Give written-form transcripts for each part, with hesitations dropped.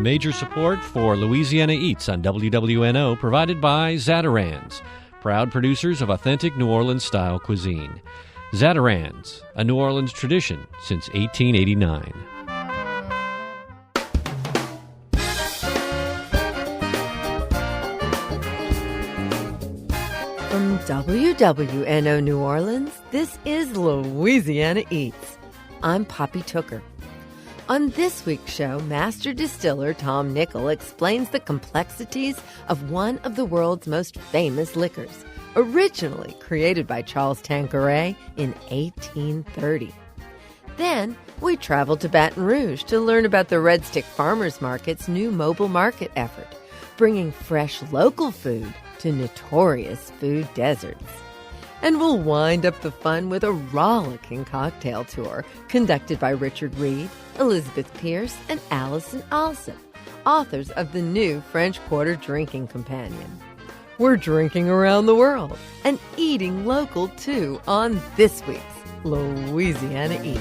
Major support for Louisiana Eats on WWNO provided by Zatarain's, proud producers of authentic New Orleans-style cuisine. Zatarain's, a New Orleans tradition since 1889. From WWNO New Orleans, this is Louisiana Eats. I'm Poppy Tooker. On this week's show, Master Distiller Tom Nickel explains the complexities of one of the world's most famous liquors, originally created by Charles Tanqueray in 1830. Then, we travel to Baton Rouge to learn about the Red Stick Farmers Market's new mobile market effort, bringing fresh local food to notorious food deserts. And we'll wind up the fun with a rollicking cocktail tour conducted by Richard Reed, Elizabeth Pierce, and Allison Alsop, authors of the new French Quarter Drinking Companion. We're drinking around the world and eating local, too, on this week's Louisiana Eats.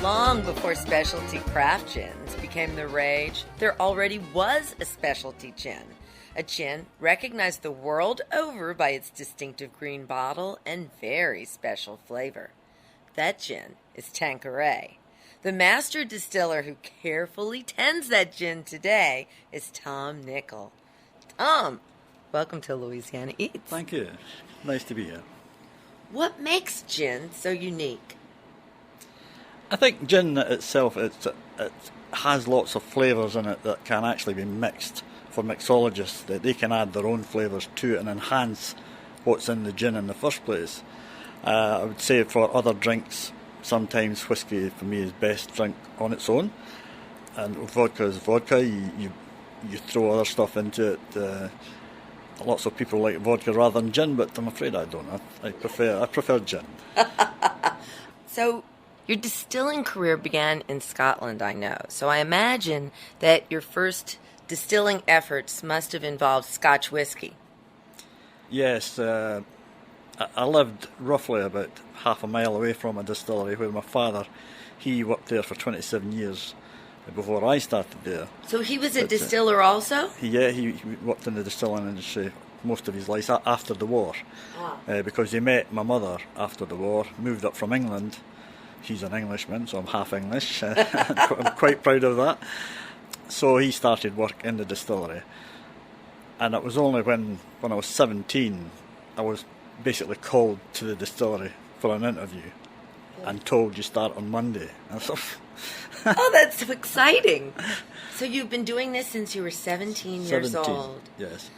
Long before specialty craft gins became the rage, there already was a specialty gin. A gin recognized the world over by its distinctive green bottle and very special flavor. That gin is Tanqueray. The master distiller who carefully tends that gin today is Tom Nickel. Tom, welcome to Louisiana Eats. Thank you. Nice to be here. What makes gin so unique? I think gin itself, it has lots of flavours in it that can actually be mixed for mixologists. That they can add their own flavours to it and enhance what's in the gin in the first place. I would say for other drinks, sometimes whiskey for me is best drink on its own, and vodka is vodka. You throw other stuff into it. Lots of people like vodka rather than gin, but I'm afraid I don't. I prefer gin. So your distilling career began in Scotland, I know. So I imagine that your first distilling efforts must have involved Scotch whiskey. Yes, I lived roughly about half a mile away from a distillery where my father, he worked there for 27 years before I started there. So he was a distiller also? He worked in the distilling industry most of his life after the war. Because he met my mother after the war, moved up from England. He's an Englishman, so I'm half English. I'm quite proud of that. So he started work in the distillery. And it was only when I was 17, I was basically called to the distillery for an interview and told you start on Monday. Oh, that's so exciting. So you've been doing this since you were 17 years old. Yes.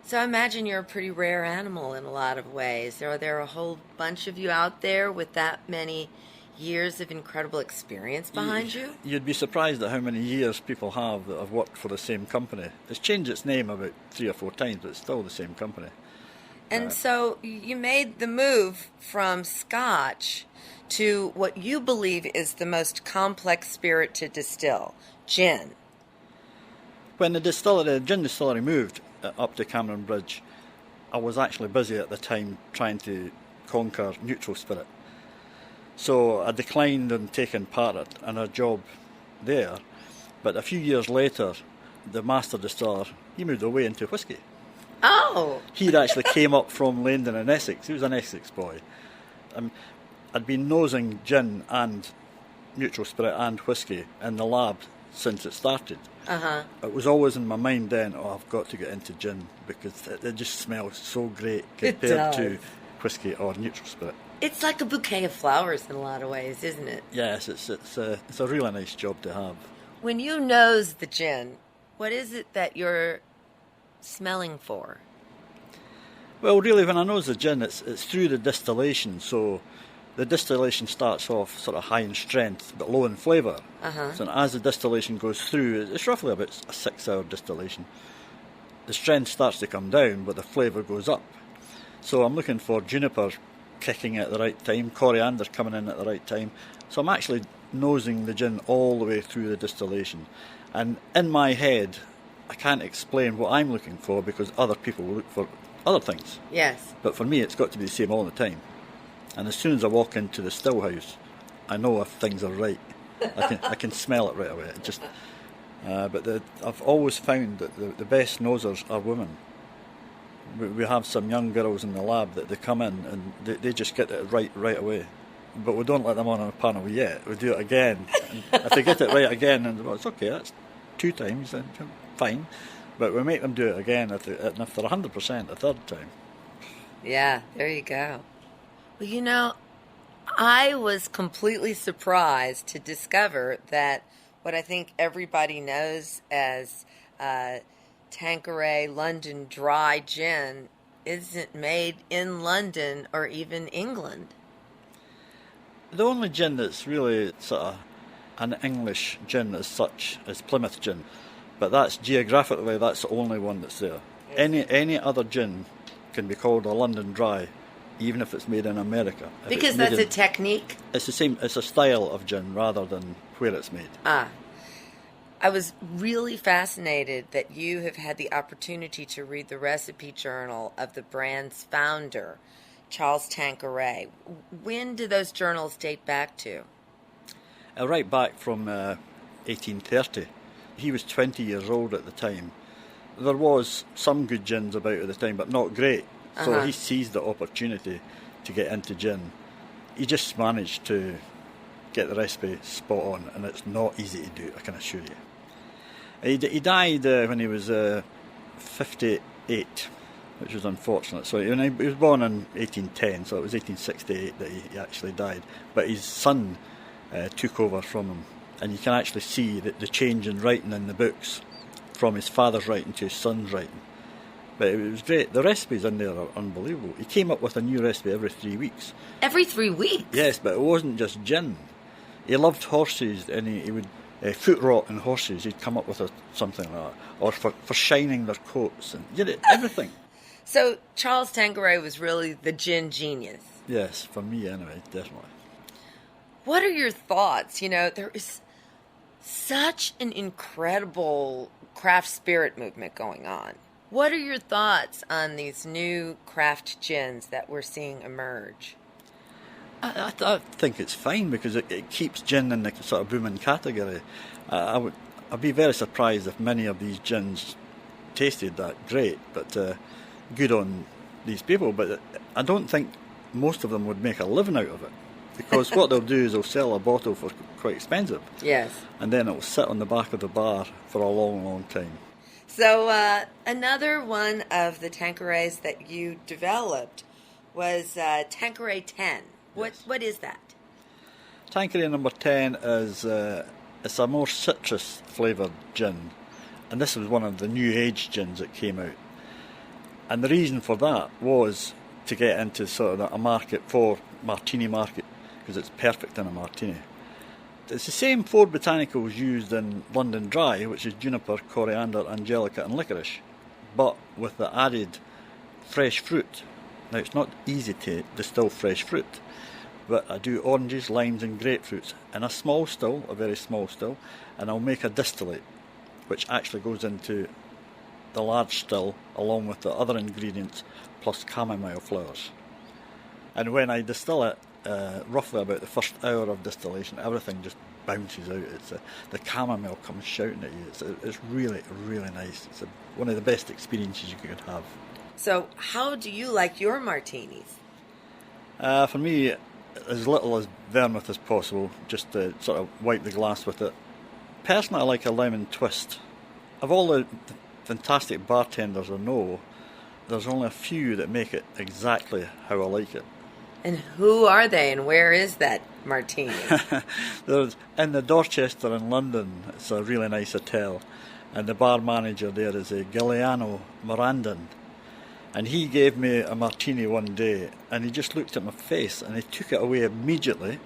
So I imagine you're a pretty rare animal in a lot of ways. Are there a whole bunch of you out there with that many years of incredible experience behind you? You'd be surprised at how many years people have that have worked for the same company. It's changed its name about 3 or 4 times, but it's still the same company. And so you made the move from Scotch to what you believe is the most complex spirit to distill, gin. When the gin distillery moved up to Cameron Bridge, I was actually busy at the time trying to conquer neutral spirit. So I declined on taking part in a job there. But a few years later, the master distiller, he moved away into whiskey. Oh! He'd actually came up from London in Essex. He was an Essex boy. I'd been nosing gin and neutral spirit and whiskey in the lab since it started. Uh-huh. It was always in my mind then, I've got to get into gin because it just smells so great compared to whiskey or neutral spirit. It's like a bouquet of flowers in a lot of ways, isn't it? Yes, it's a really nice job to have. When you nose the gin, what is it that you're smelling for? Well, really, when I nose the gin, it's through the distillation. So the distillation starts off sort of high in strength but low in flavour. Uh-huh. So as the distillation goes through, it's roughly about a 6-hour distillation. The strength starts to come down, but the flavour goes up. So I'm looking for juniper kicking at the right time, coriander coming in at the right time. So I'm actually nosing the gin all the way through the distillation. And in my head, I can't explain what I'm looking for because other people will look for other things. Yes. But for me, it's got to be the same all the time. And as soon as I walk into the still house, I know if things are right. I can smell it right away. It just, I've always found that the best nosers are women. We have some young girls in the lab that they come in and they just get it right away. But we don't let them on a panel yet. We do it again. And if they get it right again, and well, it's okay, that's 2 times, then fine. But we make them do it again if they're 100% a third time. Yeah, there you go. Well, I was completely surprised to discover that what I think everybody knows as Tanqueray London Dry Gin isn't made in London or even England. The only gin that's really sort of an English gin as such is Plymouth gin, but that's geographically that's the only one that's there. Any other gin can be called a London Dry, even if it's made in America. Because that's a technique? It's the same, it's a style of gin rather than where it's made. I was really fascinated that you have had the opportunity to read the recipe journal of the brand's founder, Charles Tanqueray. When do those journals date back to? Right back from 1830. He was 20 years old at the time. There was some good gins about at the time, but not great. So he seized the opportunity to get into gin. He just managed to get the recipe spot on, and it's not easy to do, I can assure you. He died when he was 58, which was unfortunate. So he was born in 1810, so it was 1868 that he actually died. But his son took over from him, and you can actually see the change in writing in the books from his father's writing to his son's writing. But it was great. The recipes in there are unbelievable. He came up with a new recipe every 3 weeks. Every 3 weeks? Yes, but it wasn't just gin. He loved horses, and he would foot rot in horses. He'd come up with something like that, or for shining their coats, and everything. So Charles Tanqueray was really the gin genius. Yes, for me anyway, definitely. What are your thoughts? There is such an incredible craft spirit movement going on. What are your thoughts on these new craft gins that we're seeing emerge? I think it's fine because it keeps gin in the sort of booming category. I'd be very surprised if many of these gins tasted that great, but good on these people. But I don't think most of them would make a living out of it, because what they'll do is they'll sell a bottle for quite expensive. Yes. And then it'll sit on the back of the bar for a long, long time. So another one of the Tanquerays that you developed was Tanqueray 10. Yes. What is that? Tanqueray number 10 is it's a more citrus flavoured gin, and this was one of the new age gins that came out. And the reason for that was to get into sort of a market for martini market, because it's perfect in a martini. It's the same 4 botanicals used in London Dry, which is juniper, coriander, angelica and licorice, but with the added fresh fruit. Now, it's not easy to distill fresh fruit, but I do oranges, limes and grapefruits in a small still, a very small still, and I'll make a distillate, which actually goes into the large still along with the other ingredients plus chamomile flowers. And when I distill it, roughly about the first hour of distillation, everything just bounces out. The chamomile comes shouting at you. It's really, really nice. It's one of the best experiences you could have. So how do you like your martinis? For me, as little as vermouth as possible, just to sort of wipe the glass with it. Personally, I like a lemon twist. Of all the fantastic bartenders I know, there's only a few that make it exactly how I like it. And who are they, and where is that martini? There's in the Dorchester in London. It's a really nice hotel, and the bar manager there is a Giuliano Morandin, and he gave me a martini one day, and he just looked at my face, and he took it away immediately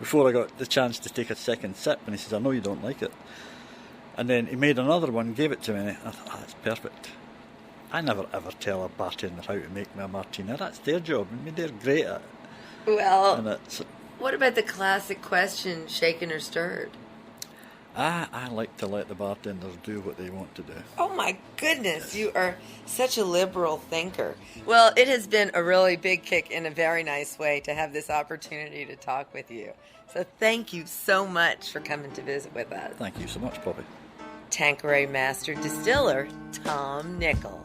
before I got the chance to take a second sip, and he says, "I know you don't like it." And then he made another one, gave it to me, and I thought, that's perfect. I never ever tell a bartender how to make me a martini. That's their job. I mean, they're great at it. Well, what about the classic question, shaken or stirred? I like to let the bartenders do what they want to do. Oh my goodness, you are such a liberal thinker. Well, it has been a really big kick in a very nice way to have this opportunity to talk with you. So thank you so much for coming to visit with us. Thank you so much, Poppy. Tanqueray Master Distiller, Tom Nickel.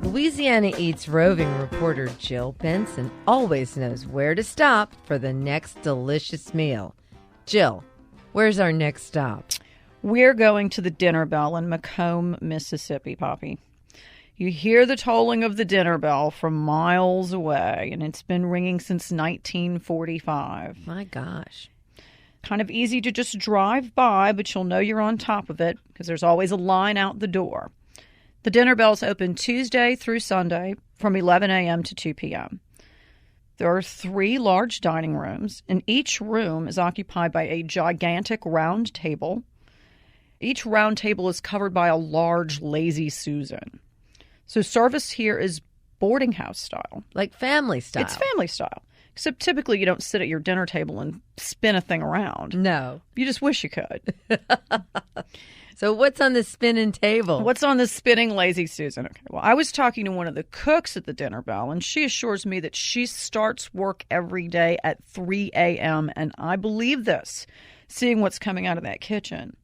Louisiana Eats roving reporter Jill Benson always knows where to stop for the next delicious meal. Jill, where's our next stop? We're going to the dinner bell in Macomb, Mississippi, Poppy. You hear the tolling of the dinner bell from miles away, and it's been ringing since 1945. My gosh. Kind of easy to just drive by, but you'll know you're on top of it because there's always a line out the door. The dinner bell's open Tuesday through Sunday from 11 a.m. to 2 p.m. There are 3 large dining rooms, and each room is occupied by a gigantic round table. Each round table is covered by a large Lazy Susan. So service here is boarding house style. Like family style. It's family style. Except typically you don't sit at your dinner table and spin a thing around. No. You just wish you could. So what's on the spinning table? What's on the spinning Lazy Susan? Okay, well, I was talking to one of the cooks at the dinner bell, and she assures me that she starts work every day at 3 a.m., and I believe this, seeing what's coming out of that kitchen.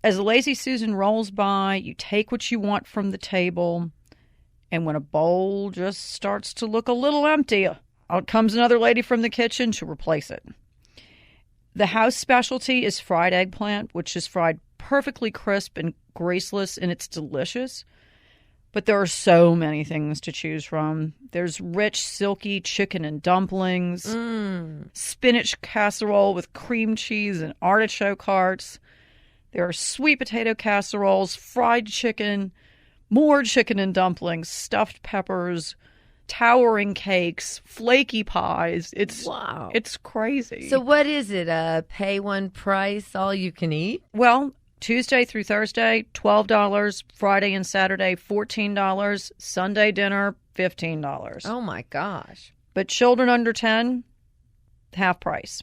As the Lazy Susan rolls by, you take what you want from the table, and when a bowl just starts to look a little empty, out comes another lady from the kitchen to replace it. The house specialty is fried eggplant, which is fried perfectly crisp and graceless, and it's delicious. But there are so many things to choose from. There's rich, silky chicken and dumplings, spinach casserole with cream cheese and artichoke hearts. There are sweet potato casseroles, fried chicken, more chicken and dumplings, stuffed peppers, towering cakes, flaky pies. It's crazy. So what is it? Pay one price, all you can eat? Well, Tuesday through Thursday, $12. Friday and Saturday, $14. Sunday dinner, $15. Oh, my gosh. But children under 10, half price.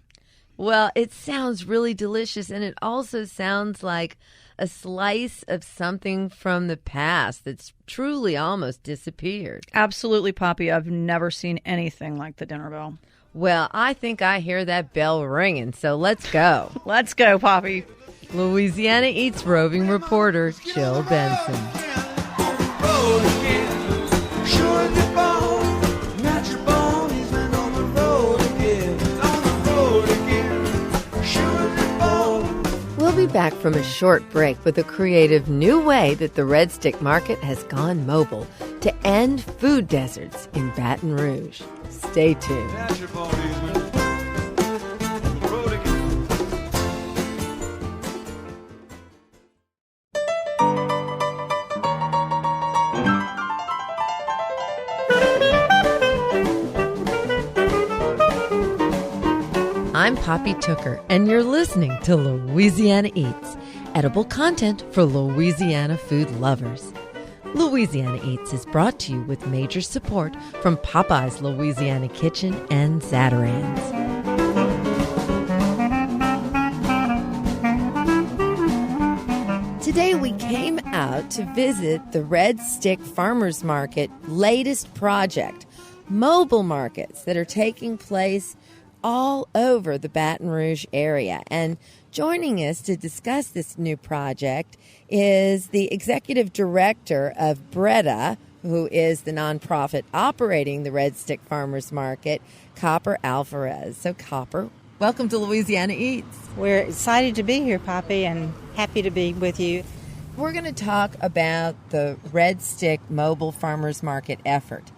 Well, it sounds really delicious, and it also sounds like a slice of something from the past that's truly almost disappeared. Absolutely, Poppy. I've never seen anything like the dinner bell. Well, I think I hear that bell ringing, so let's go. Let's go, Poppy. Louisiana Eats roving reporter Jill Benson. We'll be back from a short break with a creative new way that the Red Stick Market has gone mobile to end food deserts in Baton Rouge. Stay tuned. I'm Poppy Tooker, and you're listening to Louisiana Eats, edible content for Louisiana food lovers. Louisiana Eats is brought to you with major support from Popeye's Louisiana Kitchen and Zatarain's. Today we came out to visit the Red Stick Farmers Market latest project, mobile markets that are taking place all over the Baton Rouge area. And joining us to discuss this new project is the executive director of Breda, who is the nonprofit operating the Red Stick Farmers Market, Copper Alvarez. So, Copper, welcome to Louisiana Eats. We're excited to be here, Poppy, and happy to be with you. We're going to talk about the Red Stick Mobile Farmers Market effort.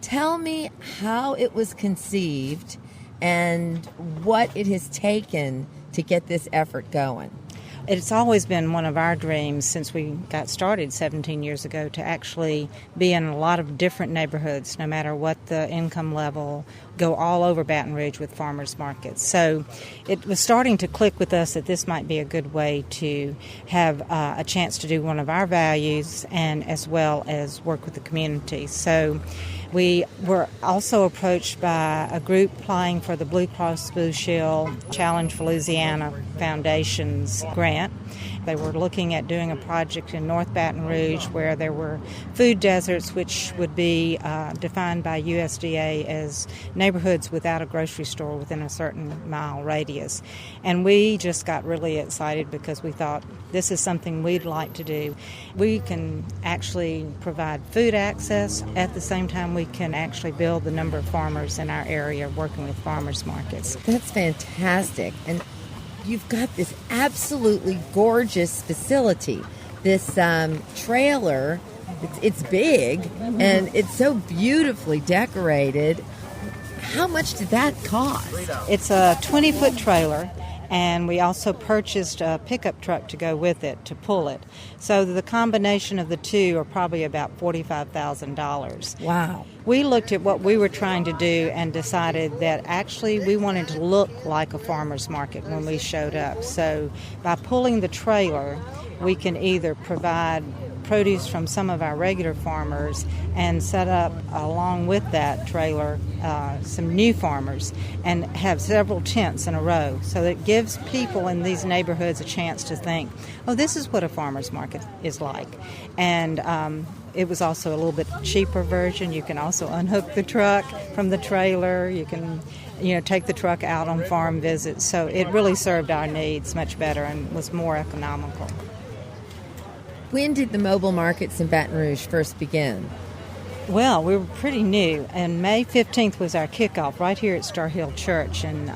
Tell me how it was conceived and what it has taken to get this effort going. It's always been one of our dreams since we got started 17 years ago to actually be in a lot of different neighborhoods, no matter what the income level, go all over Baton Rouge with farmers markets. So it was starting to click with us that this might be a good way to have a chance to do one of our values and as well as work with the community. So we were also approached by a group applying for the Blue Cross Blue Shield Challenge for Louisiana Foundation's grant. They were looking at doing a project in North Baton Rouge where there were food deserts, which would be defined by USDA as neighborhoods without a grocery store within a certain mile radius. And we just got really excited because we thought this is something we'd like to do. We can actually provide food access. At the same time, we can actually build the number of farmers in our area working with farmers markets. That's fantastic. And you've got this absolutely gorgeous facility, this trailer. It's big, and it's so beautifully decorated. How much did that cost? It's a 20-foot trailer, and we also purchased a pickup truck to go with it to pull it. So the combination of the two are probably about $45,000. Wow. We looked at what we were trying to do and decided that actually we wanted to look like a farmer's market when we showed up. So by pulling the trailer, we can either provide produce from some of our regular farmers and set up along with that trailer some new farmers and have several tents in a row. So it gives people in these neighborhoods a chance to think, oh, this is what a farmer's market is like. And it was also a little bit cheaper version. You can also unhook the truck from the trailer. You can take the truck out on farm visits. So it really served our needs much better and was more economical. When did the mobile markets in Baton Rouge first begin? Well, we were pretty new, and May 15th was our kickoff right here at Star Hill Church in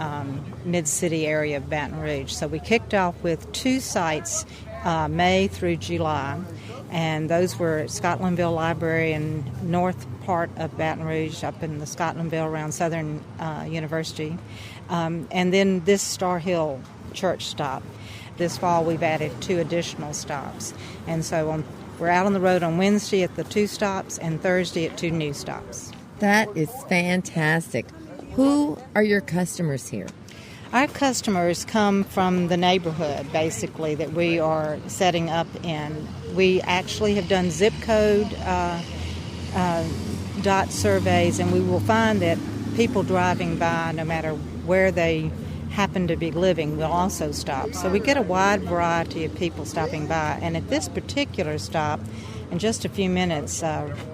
mid-city area of Baton Rouge. So we kicked off with 2 sites, May through July, and those were Scotlandville Library and north part of Baton Rouge, up in the Scotlandville around Southern University, and then this Star Hill Church stop. This fall, we've added 2 additional stops. And so we're out on the road on Wednesday at the 2 stops and Thursday at 2 new stops. That is fantastic. Who are your customers here? Our customers come from the neighborhood, basically, that we are setting up in. We actually have done zip code dot surveys, and we will find that people driving by, no matter where they happen to be living, will also stop. So we get a wide variety of people stopping by. And at this particular stop, in just a few minutes,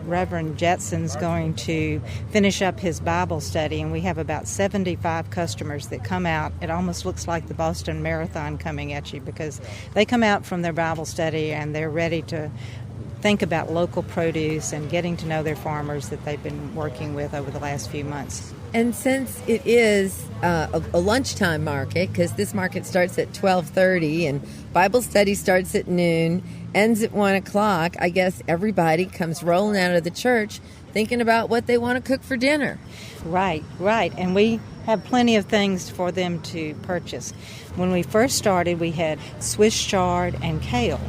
Reverend Jetson's going to finish up his Bible study, and we have about 75 customers that come out. It almost looks like the Boston Marathon coming at you, because they come out from their Bible study and they're ready to think about local produce and getting to know their farmers that they've been working with over the last few months. And since it is a lunchtime market, because this market starts at 12:30 and Bible study starts at noon, ends at 1 o'clock, I guess everybody comes rolling out of the church thinking about what they want to cook for dinner. Right. And we have plenty of things for them to purchase. When we first started, we had Swiss chard and kale.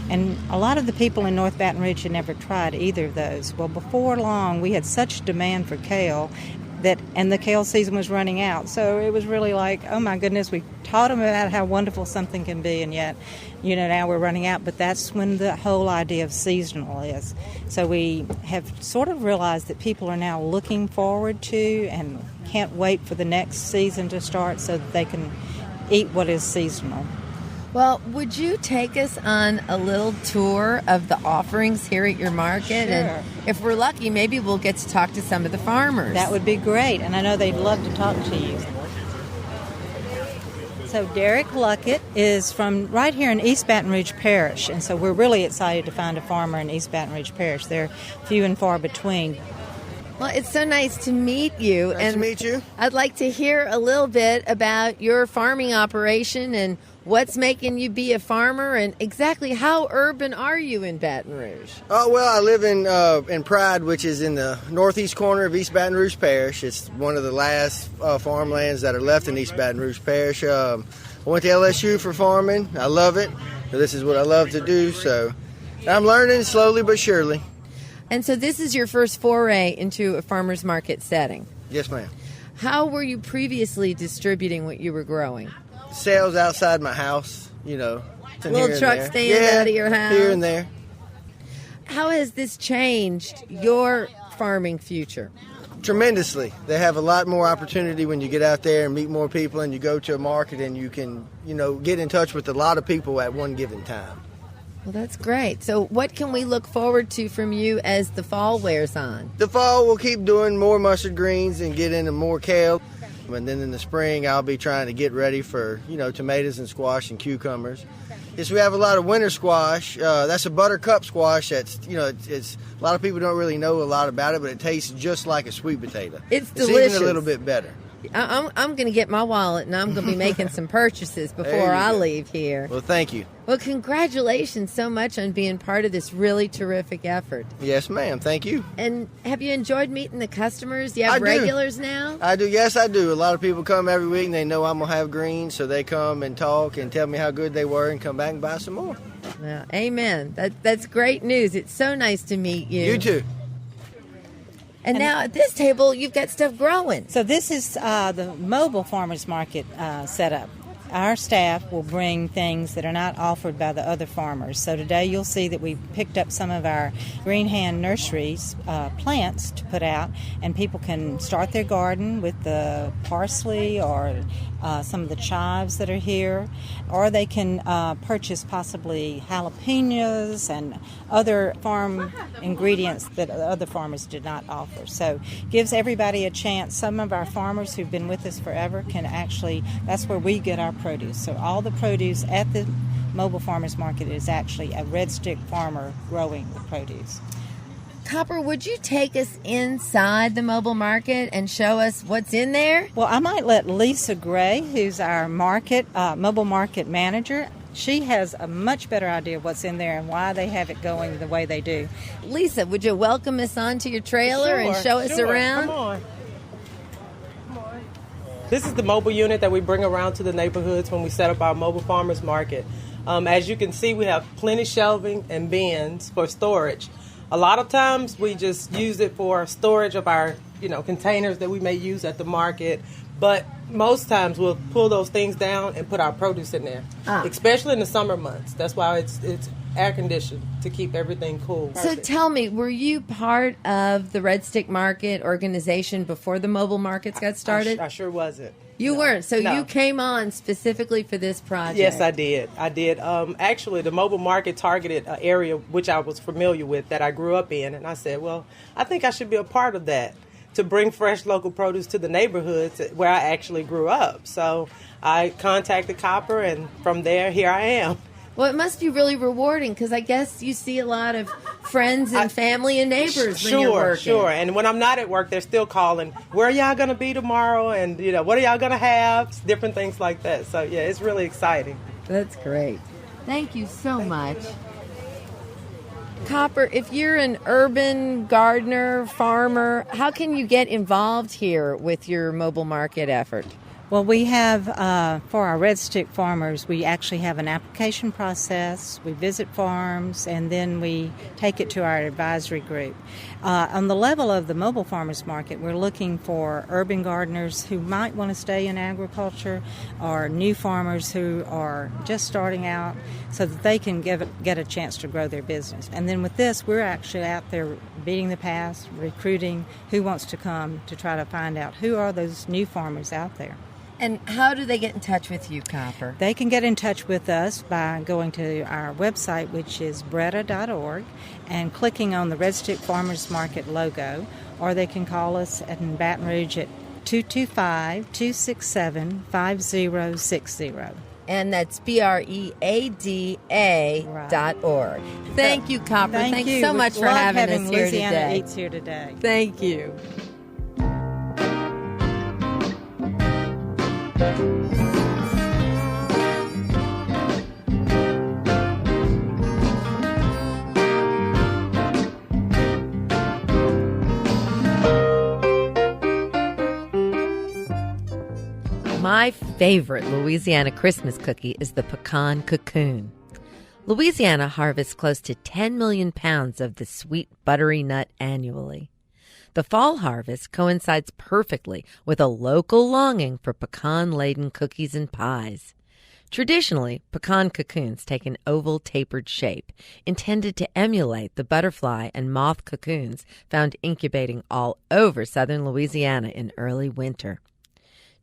And a lot of the people in North Baton Rouge had never tried either of those. Well, before long, we had such demand for kale and the kale season was running out. So it was really like, oh my goodness, we taught them about how wonderful something can be, and yet, now we're running out. But that's when the whole idea of seasonal is. So we have sort of realized that people are now looking forward to and can't wait for the next season to start so that they can eat what is seasonal. Well, would you take us on a little tour of the offerings here at your market? Sure. And if we're lucky, maybe we'll get to talk to some of the farmers. That would be great, and I know they'd love to talk to you. So Derek Luckett is from right here in East Baton Rouge Parish, and so we're really excited to find a farmer in East Baton Rouge Parish. They're few and far between. Well, it's so nice to meet you. Nice to meet you. I'd like to hear a little bit about your farming operation and what's making you be a farmer, and exactly how urban are you in Baton Rouge? Well, I live in Pride, which is in the northeast corner of East Baton Rouge Parish. It's one of the last farmlands that are left in East Baton Rouge Parish. I went to LSU for farming. I love it. This is what I love to do, so I'm learning slowly but surely. And so this is your first foray into a farmer's market setting. Yes, ma'am. How were you previously distributing what you were growing? Sales outside my house, you know. Little truck stand out of your house? Here and there. How has this changed your farming future? Tremendously. They have a lot more opportunity when you get out there and meet more people and you go to a market and you can, get in touch with a lot of people at one given time. Well, that's great. So what can we look forward to from you as the fall wears on? The fall, we'll keep doing more mustard greens and get into more kale. And then in the spring, I'll be trying to get ready for, tomatoes and squash and cucumbers. Yes, we have a lot of winter squash. That's a buttercup squash. That's, it's a lot of people don't really know a lot about it, but it tastes just like a sweet potato. It's delicious. It's even a little bit better. I'm going to get my wallet, and I'm going to be making some purchases before I leave here. Well, thank you. Well, congratulations so much on being part of this really terrific effort. Yes, ma'am. Thank you. And have you enjoyed meeting the customers? Do you have regulars now? I do. Yes, I do. A lot of people come every week, and they know I'm going to have greens, so they come and talk and tell me how good they were and come back and buy some more. Well, amen. That's great news. It's so nice to meet you. You too. And now at this table, you've got stuff growing. So this is the mobile farmers market setup. Our staff will bring things that are not offered by the other farmers. So today you'll see that we picked up some of our Green Hand Nurseries plants to put out, and people can start their garden with the parsley or some of the chives that are here, or they can purchase possibly jalapenos and other farm ingredients that other farmers did not offer. So gives everybody a chance. Some of our farmers who've been with us forever can actually, that's where we get our produce. So all the produce at the mobile farmers market is actually a Red Stick farmer growing the produce. Copper, would you take us inside the mobile market and show us what's in there? Well, I might let Lisa Gray, who's our mobile market manager, she has a much better idea of what's in there and why they have it going the way they do. Lisa, would you welcome us onto your trailer and show us around? Come on. This is the mobile unit that we bring around to the neighborhoods when we set up our mobile farmers market. As you can see, we have plenty shelving and bins for storage. A lot of times we just use it for storage of our, containers that we may use at the market. But most times we'll pull those things down and put our produce in there, especially in the summer months. That's why it's air conditioned to keep everything cool. So tell me, were you part of the Red Stick Market organization before the mobile markets got started? I sure wasn't. You weren't. So you came on specifically for this project. Yes, I did. Actually, the mobile market targeted an area which I was familiar with that I grew up in. And I said, well, I think I should be a part of that to bring fresh local produce to the neighborhoods where I actually grew up. So I contacted Copper, and from there, here I am. Well, it must be really rewarding because I guess you see a lot of friends and family and neighbors when you're working. Sure. And when I'm not at work, they're still calling, where are y'all going to be tomorrow? And, what are y'all going to have? Different things like that. So, yeah, it's really exciting. That's great. Thank you so much. Copper, if you're an urban gardener, farmer, how can you get involved here with your mobile market effort? Well, we have, for our Red Stick farmers, we actually have an application process. We visit farms, and then we take it to our advisory group. On the level of the mobile farmers market, we're looking for urban gardeners who might want to stay in agriculture, or new farmers who are just starting out, so that they can get a chance to grow their business. And then with this, we're actually out there beating the path, recruiting who wants to come to try to find out who are those new farmers out there. And how do they get in touch with you, Copper? They can get in touch with us by going to our website, which is bretta.org, and clicking on the Red Stick Farmers Market logo, or they can call us in Baton Rouge at 225-267-5060. And that's BREADA.org. Thank you, Copper. Thank you so much for having us here Louisiana today. Eats here today. Thank you. My favorite Louisiana Christmas cookie is the pecan cocoon. Louisiana harvests close to 10 million pounds of the sweet, buttery nut annually. The fall harvest coincides perfectly with a local longing for pecan-laden cookies and pies. Traditionally, pecan cocoons take an oval, tapered shape, intended to emulate the butterfly and moth cocoons found incubating all over southern Louisiana in early winter.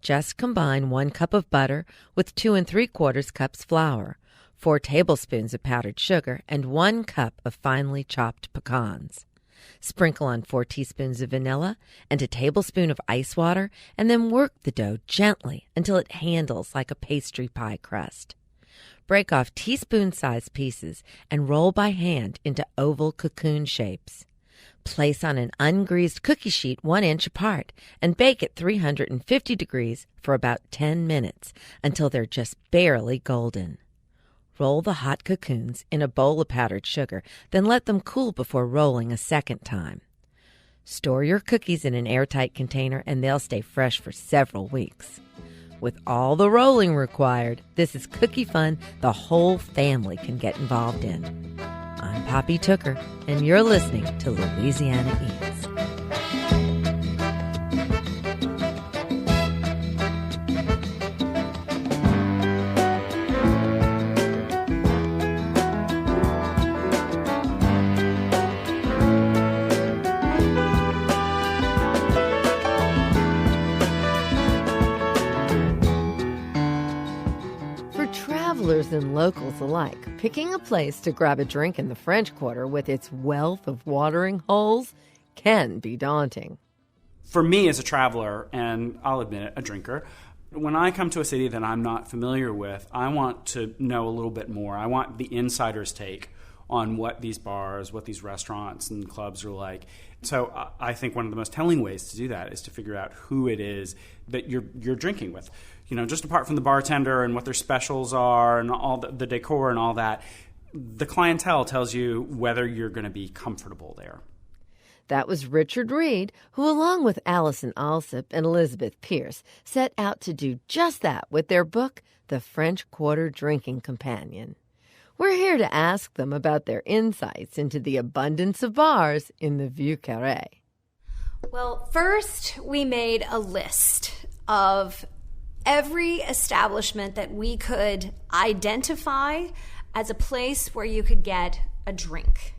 Just combine 1 cup of butter with 2 3/4 cups flour, 4 tablespoons of powdered sugar, and 1 cup of finely chopped pecans. Sprinkle on 4 teaspoons of vanilla and a tablespoon of ice water, and then work the dough gently until it handles like a pastry pie crust. Break off teaspoon-sized pieces and roll by hand into oval cocoon shapes. Place on an ungreased cookie sheet 1 inch apart and bake at 350 degrees for about 10 minutes until they're just barely golden. Roll the hot cocoons in a bowl of powdered sugar, then let them cool before rolling a second time. Store your cookies in an airtight container and they'll stay fresh for several weeks. With all the rolling required, this is cookie fun the whole family can get involved in. I'm Poppy Tooker, and you're listening to Louisiana Eats. And locals alike, picking a place to grab a drink in the French Quarter with its wealth of watering holes can be daunting. For me as a traveler, and I'll admit it, a drinker, when I come to a city that I'm not familiar with, I want to know a little bit more. I want the insider's take on what these bars, what these restaurants and clubs are like. So I think one of the most telling ways to do that is to figure out who it is that you're drinking with. You know, just apart from the bartender and what their specials are and all the decor and all that, the clientele tells you whether you're going to be comfortable there. That was Richard Reed, who, along with Allison Alsop and Elizabeth Pierce, set out to do just that with their book, The French Quarter Drinking Companion. We're here to ask them about their insights into the abundance of bars in the Vieux Carr. Well, first we made a list of every establishment that we could identify as a place where you could get a drink.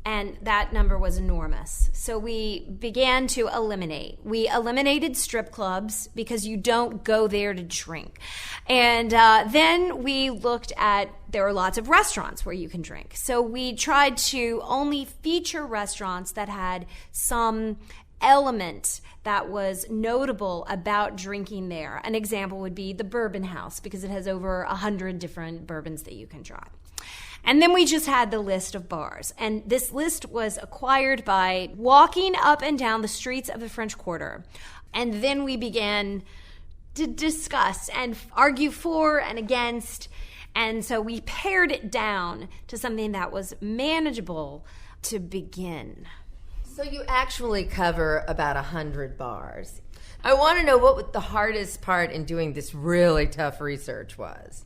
And that number was enormous. So we began to eliminate. We eliminated strip clubs because you don't go there to drink. And then we looked at, there are lots of restaurants where you can drink. So we tried to only feature restaurants that had some element that was notable about drinking there. An example would be the Bourbon House, because it has over 100 different bourbons that you can try. And then we just had the list of bars. And this list was acquired by walking up and down the streets of the French Quarter. And then we began to discuss and argue for and against. And so we pared it down to something that was manageable to begin. So you actually cover about 100 bars. I want to know what the hardest part in doing this really tough research was.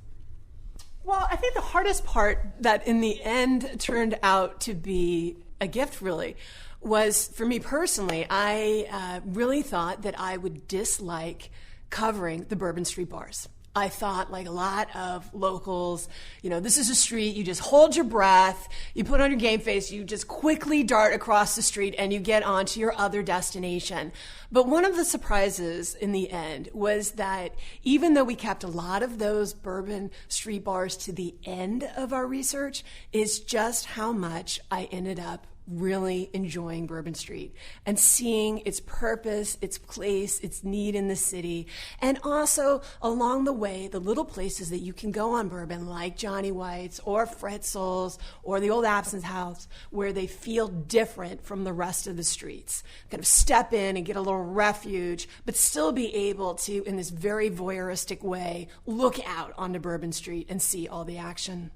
Well, I think the hardest part that in the end turned out to be a gift, really, was for me personally. I really thought that I would dislike covering the Bourbon Street bars. I thought, like a lot of locals, you know, this is a street, you just hold your breath, you put on your game face, you just quickly dart across the street and you get on to your other destination. But one of the surprises in the end was that even though we kept a lot of those Bourbon Street bars to the end of our research, is just how much I ended up really enjoying Bourbon Street and seeing its purpose, its place, its need in the city, and also along the way, the little places that you can go on Bourbon, like Johnny White's or Fretzel's or the Old Absinthe House, where they feel different from the rest of the streets. Kind of step in and get a little refuge, but still be able to, in this very voyeuristic way, look out onto Bourbon Street and see all the action.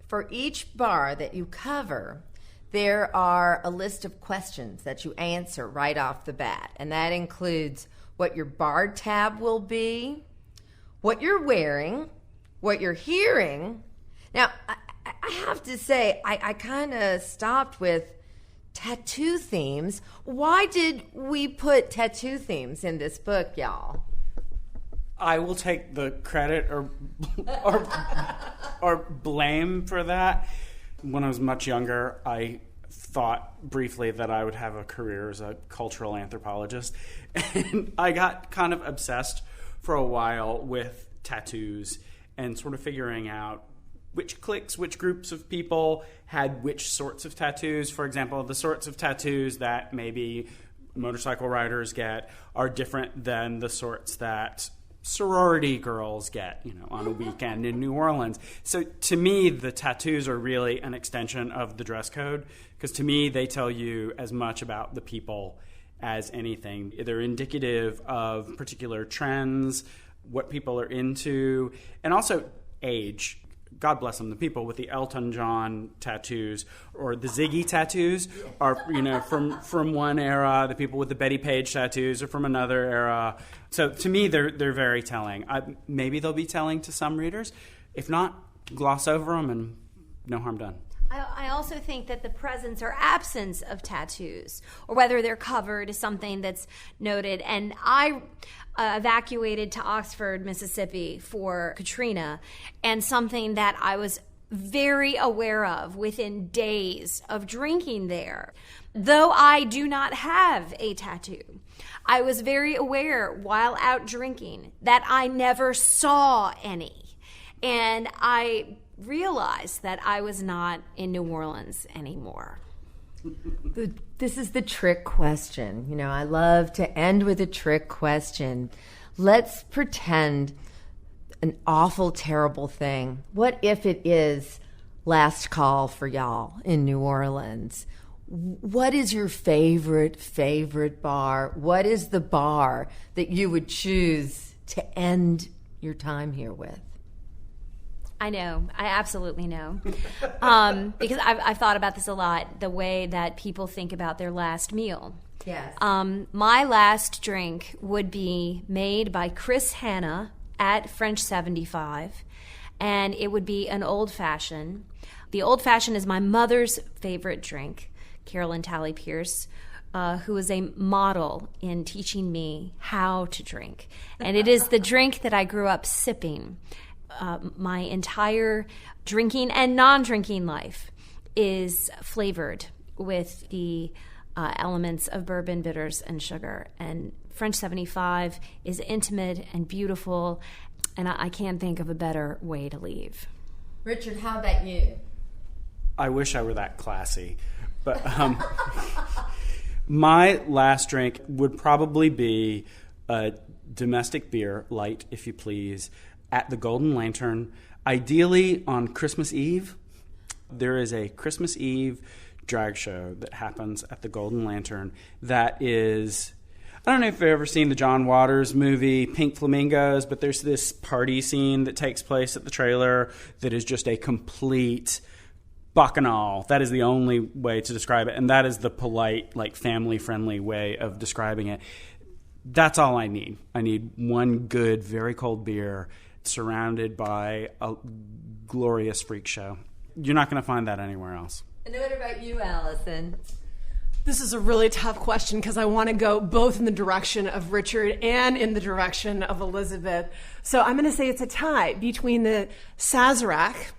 For each bar that you cover, there are a list of questions that you answer right off the bat, and that includes what your bar tab will be, what you're wearing, what you're hearing. Now, I have to say, I kind of stopped with tattoo themes. Why did we put tattoo themes in this book, y'all? I will take the credit or blame for that. When I was much younger, I thought briefly that I would have a career as a cultural anthropologist. And I got kind of obsessed for a while with tattoos and sort of figuring out which cliques, which groups of people had which sorts of tattoos. For example, the sorts of tattoos that maybe motorcycle riders get are different than the sorts that sorority girls get, on a weekend in New Orleans. So to me, the tattoos are really an extension of the dress code, because to me, they tell you as much about the people as anything. They're indicative of particular trends, what people are into, and also age. God bless them, the people with the Elton John tattoos or the Ziggy tattoos are, from one era. The people with the Betty Page tattoos are from another era. So to me, they're very telling. Maybe they'll be telling to some readers. If not, gloss over them and no harm done. I also think that the presence or absence of tattoos, or whether they're covered, is something that's noted. And I evacuated to Oxford, Mississippi for Katrina, and something that I was very aware of within days of drinking there. Though I do not have a tattoo, I was very aware while out drinking that I never saw any. And I realized that I was not in New Orleans anymore. This is the trick question. I love to end with a trick question. Let's pretend an awful, terrible thing. What if it is last call for y'all in New Orleans? What is your favorite bar? What is the bar that you would choose to end your time here with? I know. I absolutely know. Because I've thought about this a lot, the way that people think about their last meal. Yes. My last drink would be made by Chris Hanna at French 75, and it would be an old-fashioned. The old-fashioned is my mother's favorite drink, Carolyn Talley Pierce, who is a model in teaching me how to drink. And it is the drink that I grew up sipping. My entire drinking and non-drinking life is flavored with the elements of bourbon, bitters, and sugar. And French 75 is intimate and beautiful, and I can't think of a better way to leave. Richard, how about you? I wish I were that classy. But my last drink would probably be a domestic beer, light, if you please, at the Golden Lantern, ideally on Christmas Eve. There is a Christmas Eve drag show that happens at the Golden Lantern that is, I don't know if you've ever seen the John Waters movie Pink Flamingos, but there's this party scene that takes place at the trailer that is just a complete bacchanal. That is the only way to describe it, and that is the polite, family-friendly way of describing it. That's all I need. I need one good, very cold beer surrounded by a glorious freak show. You're not going to find that anywhere else. And what about you, Allison? This is a really tough question because I want to go both in the direction of Richard and in the direction of Elizabeth. So I'm going to say it's a tie between the Sazerac,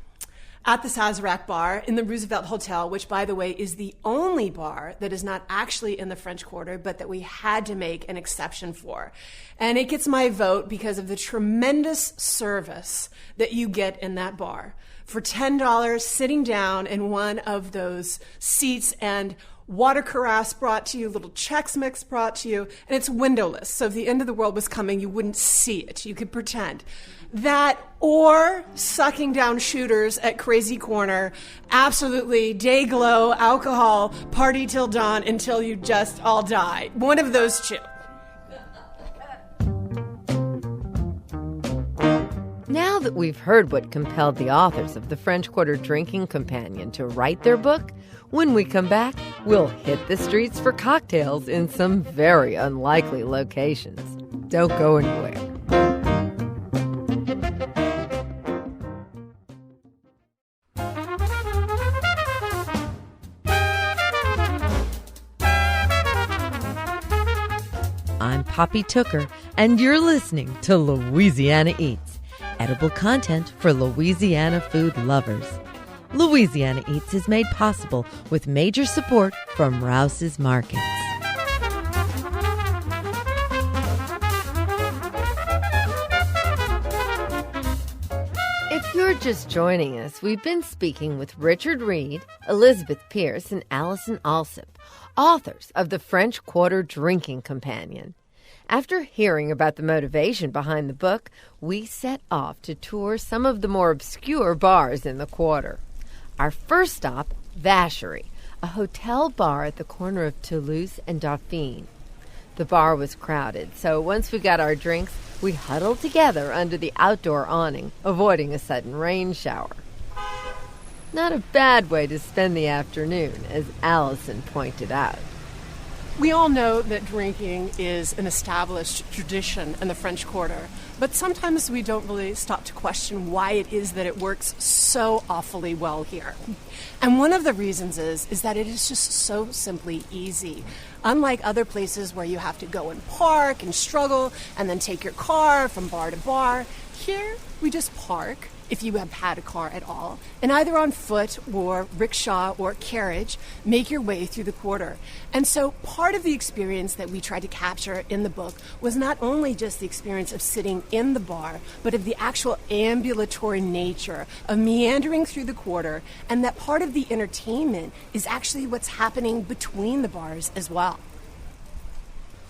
at the Sazerac bar in the Roosevelt Hotel, which, by the way, is the only bar that is not actually in the French Quarter, but that we had to make an exception for. And it gets my vote because of the tremendous service that you get in that bar. For $10, sitting down in one of those seats and water carafe brought to you, little Chex Mix brought to you, and it's windowless. So if the end of the world was coming, you wouldn't see it. You could pretend. That or sucking down shooters at Crazy Corner, absolutely day glow, alcohol, party till dawn until you just all die. One of those two. Now that we've heard what compelled the authors of the French Quarter Drinking Companion to write their book, when we come back, we'll hit the streets for cocktails in some very unlikely locations. Don't go anywhere. I'm Poppy Tooker, and you're listening to Louisiana Eats, edible content for Louisiana food lovers. Louisiana Eats is made possible with major support from Rouse's Markets. If you're just joining us, we've been speaking with Richard Reed, Elizabeth Pierce, and Allison Alsop, authors of the French Quarter Drinking Companion. After hearing about the motivation behind the book, we set off to tour some of the more obscure bars in the Quarter. Our first stop, Vacherie, a hotel bar at the corner of Toulouse and Dauphine. The bar was crowded, so once we got our drinks, we huddled together under the outdoor awning, avoiding a sudden rain shower. Not a bad way to spend the afternoon, as Allison pointed out. We all know that drinking is an established tradition in the French Quarter, but sometimes we don't really stop to question why it is that it works so awfully well here. And one of the reasons is that it is just so simply easy. Unlike other places where you have to go and park and struggle and then take your car from bar to bar, here we just park, if you have had a car at all, and either on foot or rickshaw or carriage, make your way through the Quarter. And so part of the experience that we tried to capture in the book was not only just the experience of sitting in the bar, but of the actual ambulatory nature of meandering through the Quarter, and that part of the entertainment is actually what's happening between the bars as well.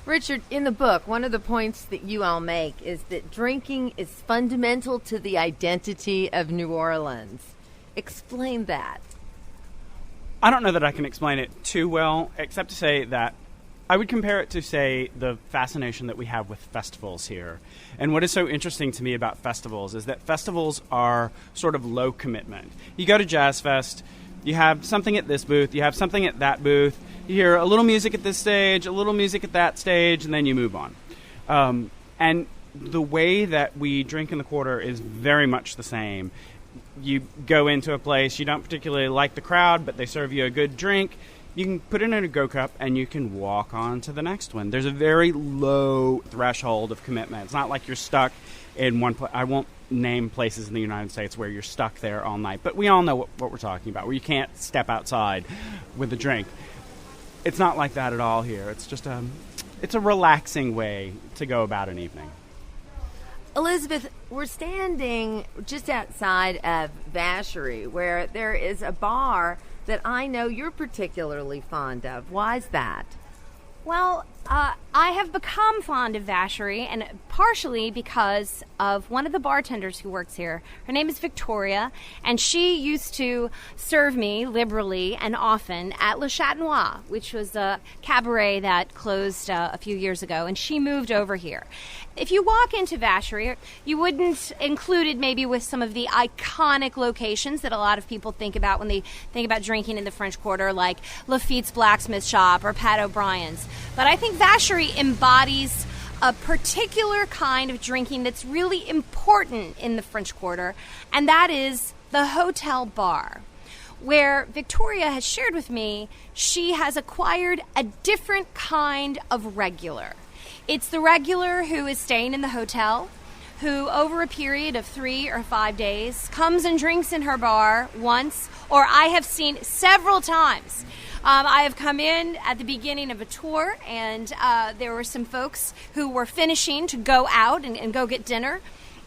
Richard, in the book, one of the points that you all make is that drinking is fundamental to the identity of New Orleans. Explain that. I don't know that I can explain it too well, except to say that I would compare it to, say, the fascination that we have with festivals here. And what is so interesting to me about festivals is that festivals are sort of low commitment. You go to Jazz Fest, you have something at this booth, you have something at that booth, you hear a little music at this stage, a little music at that stage, and then you move on. And the way that we drink in the Quarter is very much the same. You go into a place, you don't particularly like the crowd, but they serve you a good drink. You can put it in a go cup, and you can walk on to the next one. There's a very low threshold of commitment. It's not like you're stuck in one place. I won't name places in the United States where you're stuck there all night, but we all know what we're talking about, where you can't step outside with a drink. It's not like that at all here. It's just it's a relaxing way to go about an evening. Elizabeth, we're standing just outside of Vacherie, where there is a bar that I know you're particularly fond of. Why's that? Well, I have become fond of Vacherie, and partially because of one of the bartenders who works here. Her name is Victoria, and she used to serve me liberally and often at Le Chatenois, which was a cabaret that closed a few years ago, and she moved over here. If you walk into Vacherie, you wouldn't include it maybe with some of the iconic locations that a lot of people think about when they think about drinking in the French Quarter, like Lafitte's Blacksmith Shop or Pat O'Brien's. But I think Vacherie embodies a particular kind of drinking that's really important in the French Quarter, and that is the hotel bar, where Victoria has shared with me she has acquired a different kind of regular. It's the regular who is staying in the hotel, who over a period of 3 or 5 days comes and drinks in her bar once, or I have seen several times. I have come in at the beginning of a tour, and there were some folks who were finishing to go out and go get dinner.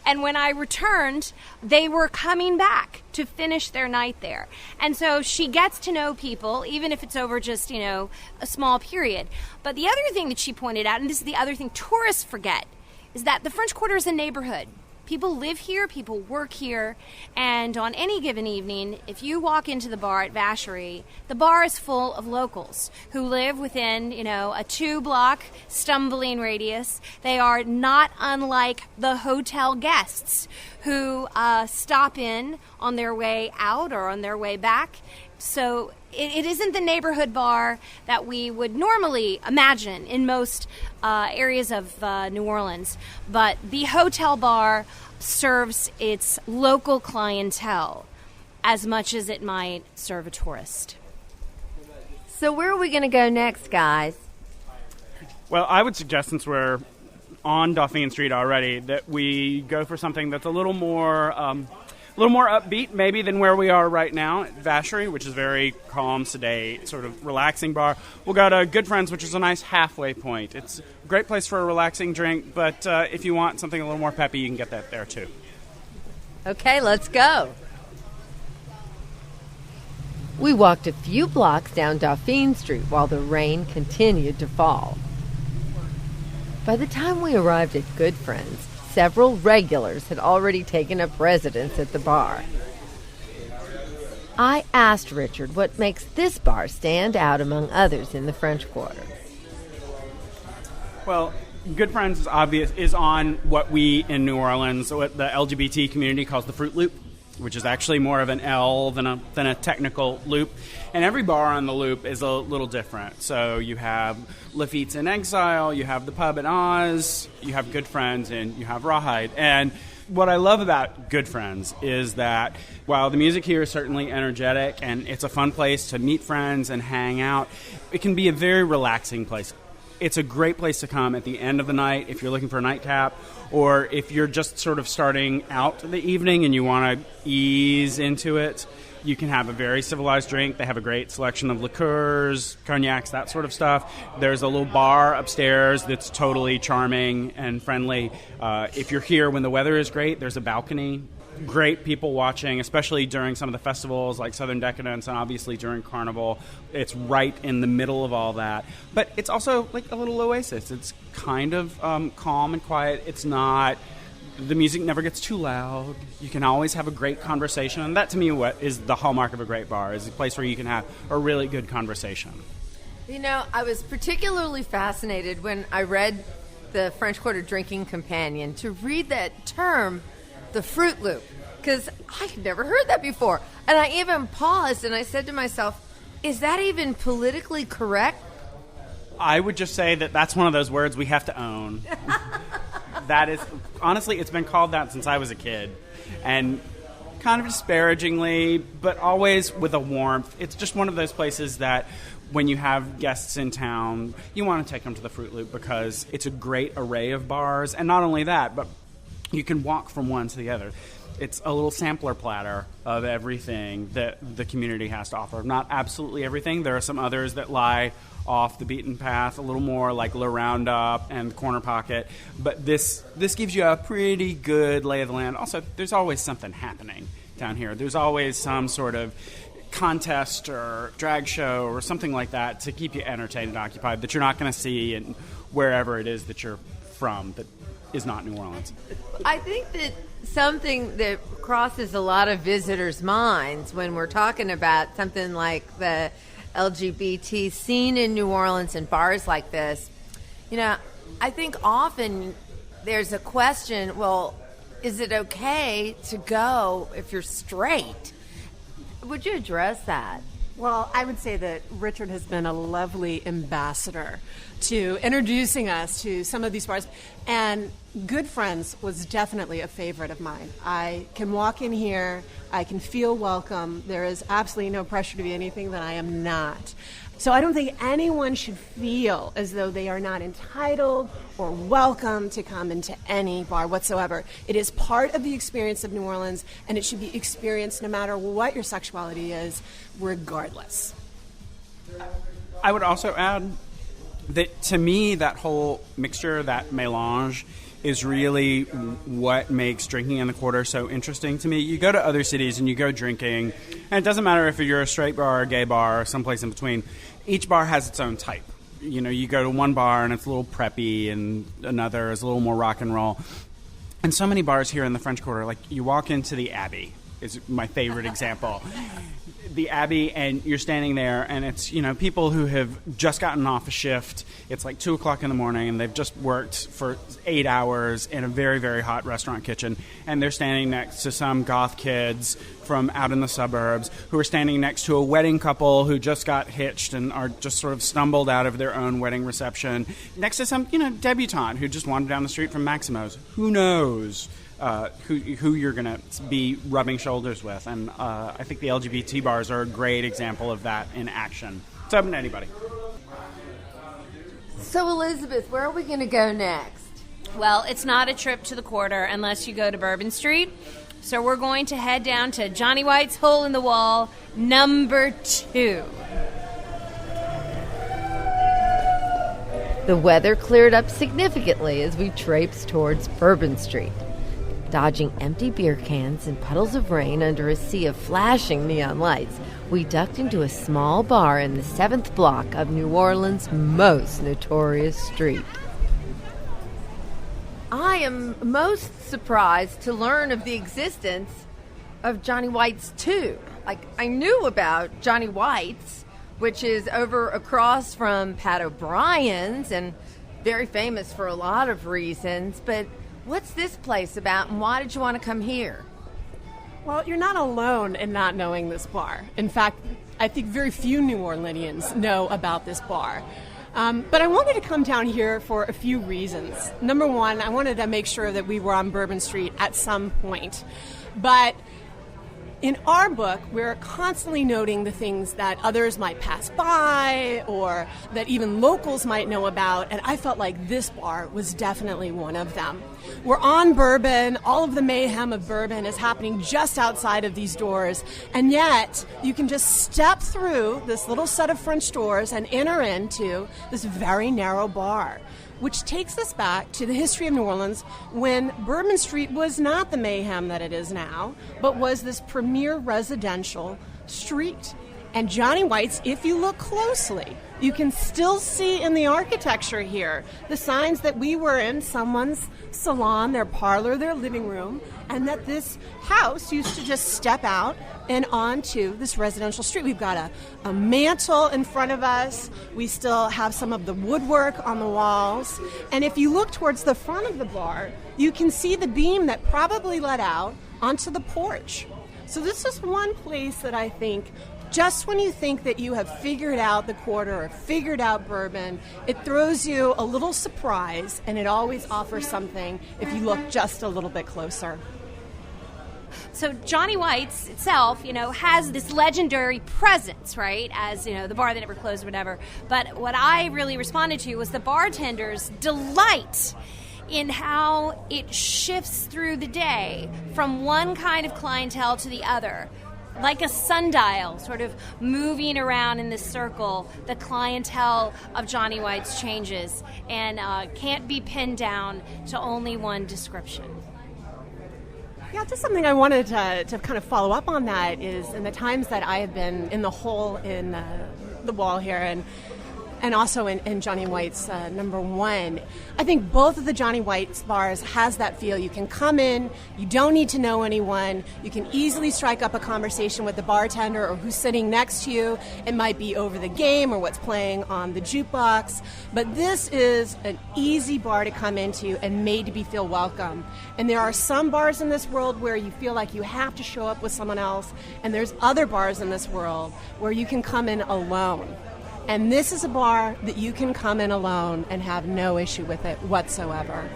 And when I returned, they were coming back to finish their night there. And so she gets to know people, even if it's over just, a small period. But the other thing that she pointed out, and this is the other thing tourists forget, is that the French Quarter is a neighborhood. People live here, people work here, and on any given evening, if you walk into the bar at Vacherie, the bar is full of locals who live within, a 2-block stumbling radius. They are not unlike the hotel guests who stop in on their way out or on their way back. So it isn't the neighborhood bar that we would normally imagine in most areas of New Orleans, but the hotel bar serves its local clientele as much as it might serve a tourist. So where are we going to go next, guys? Well, I would suggest, since we're on Dauphine Street already, that we go for something that's a little more upbeat maybe than where we are right now at Vacherie, which is very calm, sedate, sort of relaxing bar. We'll go to Good Friends, which is a nice halfway point. It's a great place for a relaxing drink, but if you want something a little more peppy, you can get that there too. Okay, let's go. We walked a few blocks down Dauphine Street while the rain continued to fall. By the time we arrived at Good Friends, several regulars had already taken up residence at the bar. I asked Richard what makes this bar stand out among others in the French Quarter. Well, Good Friends is on what we in New Orleans, what the LGBT community calls the Fruit Loop, which is actually more of an L than a technical loop. And every bar on the loop is a little different. So you have Lafitte's in Exile, you have the Pub at Oz, you have Good Friends, and you have Rawhide. And what I love about Good Friends is that while the music here is certainly energetic and it's a fun place to meet friends and hang out, it can be a very relaxing place. It's a great place to come at the end of the night if you're looking for a nightcap, or if you're just sort of starting out the evening and you want to ease into it. You can have a very civilized drink. They have a great selection of liqueurs, cognacs, that sort of stuff. There's a little bar upstairs that's totally charming and friendly. If you're here when the weather is great, there's a balcony. Great people watching, especially during some of the festivals like Southern Decadence and obviously during Carnival. It's right in the middle of all that. But it's also like a little oasis. It's kind of calm and quiet. It's not... The music never gets too loud. You can always have a great conversation. And that, to me, what is the hallmark of a great bar, is a place where you can have a really good conversation. You know, I was particularly fascinated when I read the French Quarter Drinking Companion to read that term, the Fruit Loop, because I had never heard that before. And I even paused and I said to myself, is that even politically correct? I would just say that that's one of those words we have to own. That is, honestly, it's been called that since I was a kid. And kind of disparagingly, but always with a warmth. It's just one of those places that when you have guests in town, you want to take them to the Fruit Loop because it's a great array of bars. And not only that, but you can walk from one to the other. It's a little sampler platter of everything that the community has to offer. Not absolutely everything. There are some others that lie off the beaten path, a little more like Le Roundup and Corner Pocket. But this gives you a pretty good lay of the land. Also, there's always something happening down here. There's always some sort of contest or drag show or something like that to keep you entertained and occupied that you're not going to see in wherever it is that you're from that is not New Orleans. I think that something that crosses a lot of visitors' minds when we're talking about something like the LGBT scene in New Orleans and bars like this, you know, I think often there's a question, well, is it okay to go if you're straight? Would you address that? Well, I would say that Richard has been a lovely ambassador to introducing us to some of these bars. And Good Friends was definitely a favorite of mine. I can walk in here, I can feel welcome. There is absolutely no pressure to be anything that I am not. So I don't think anyone should feel as though they are not entitled or welcome to come into any bar whatsoever. It is part of the experience of New Orleans, and it should be experienced no matter what your sexuality is, regardless. I would also add that, to me, that whole mixture, that mélange, is really what makes drinking in the Quarter so interesting to me. You go to other cities and you go drinking, and it doesn't matter if you're a straight bar or a gay bar or someplace in between. Each bar has its own type. You know, you go to one bar and it's a little preppy, and another is a little more rock and roll. And so many bars here in the French Quarter, like you walk into the Abbey, is my favorite example. The Abbey, and you're standing there, and it's, you know, people who have just gotten off a shift. It's like 2 o'clock in the morning, and they've just worked for 8 hours in a very, very hot restaurant kitchen, and they're standing next to some goth kids from out in the suburbs who are standing next to a wedding couple who just got hitched and are just sort of stumbled out of their own wedding reception, next to some, you know, debutante who just wandered down the street from Maximo's. Who knows who you're going to be rubbing shoulders with. And I think the LGBT bars are a great example of that in action. It's open to anybody. So, Elizabeth, where are we going to go next? Well, it's not a trip to the quarter unless you go to Bourbon Street. So we're going to head down to Johnny White's Hole in the Wall, number 2. The weather cleared up significantly as we traipsed towards Bourbon Street. Dodging empty beer cans and puddles of rain under a sea of flashing neon lights, we ducked into a small bar in the 7th block of New Orleans' most notorious street. I am most surprised to learn of the existence of Johnny White's too. Like, I knew about Johnny White's, which is over across from Pat O'Brien's and very famous for a lot of reasons, but what's this place about, and why did you want to come here? Well, you're not alone in not knowing this bar. In fact, I think very few New Orleanians know about this bar. But I wanted to come down here for a few reasons. Number one, I wanted to make sure that we were on Bourbon Street at some point. But in our book, we're constantly noting the things that others might pass by or that even locals might know about, and I felt like this bar was definitely one of them. We're on Bourbon. All of the mayhem of Bourbon is happening just outside of these doors, and yet you can just step through this little set of French doors and enter into this very narrow bar, which takes us back to the history of New Orleans when Bourbon Street was not the mayhem that it is now, but was this premier residential street. And Johnny White's, if you look closely, you can still see in the architecture here the signs that we were in someone's salon, their parlor, their living room, and that this house used to just step out and onto this residential street. We've got a mantle in front of us. We still have some of the woodwork on the walls. And if you look towards the front of the bar, you can see the beam that probably led out onto the porch. So this is one place that I think, just when you think that you have figured out the quarter or figured out Bourbon, it throws you a little surprise, and it always offers something if you look just a little bit closer. So Johnny White's itself, has this legendary presence, right, as, the bar that never closed or whatever. But what I really responded to was the bartender's delight in how it shifts through the day from one kind of clientele to the other. Like a sundial, sort of moving around in this circle, the clientele of Johnny White's changes and can't be pinned down to only one description. Yeah, just something I wanted to kind of follow up on that is in the times that I have been in the hole in the wall here and also in Johnny White's number 1. I think both of the Johnny White's bars has that feel. You can come in, you don't need to know anyone, you can easily strike up a conversation with the bartender or who's sitting next to you. It might be over the game or what's playing on the jukebox, but this is an easy bar to come into and made to be feel welcome. And there are some bars in this world where you feel like you have to show up with someone else, and there's other bars in this world where you can come in alone. And this is a bar that you can come in alone and have no issue with it whatsoever.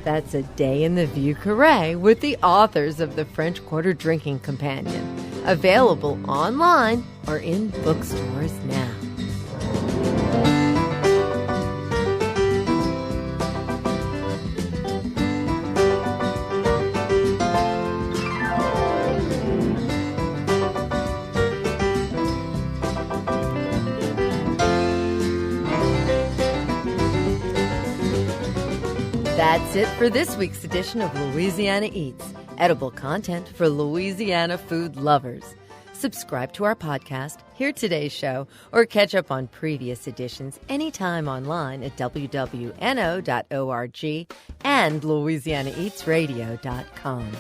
That's a day in the Vieux Carr with the authors of the French Quarter Drinking Companion. Available online or in bookstores now. That's it for this week's edition of Louisiana Eats, edible content for Louisiana food lovers. Subscribe to our podcast, hear today's show, or catch up on previous editions anytime online at wwno.org and louisianaeatsradio.com.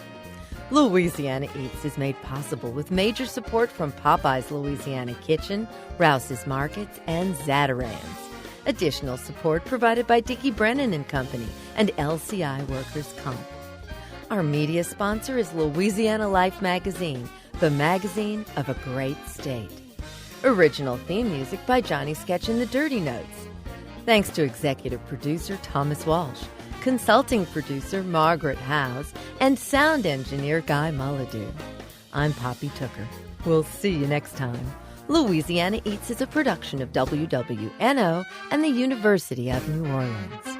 Louisiana Eats is made possible with major support from Popeye's Louisiana Kitchen, Rouse's Markets, and Zatarans. Additional support provided by Dickie Brennan and Company and LCI Workers' Comp. Our media sponsor is Louisiana Life Magazine, the magazine of a great state. Original theme music by Johnny Sketch and the Dirty Notes. Thanks to executive producer Thomas Walsh, consulting producer Margaret Howes, and sound engineer Guy Mullidew. I'm Poppy Tooker. We'll see you next time Louisiana Eats is a production of WWNO and the University of New Orleans.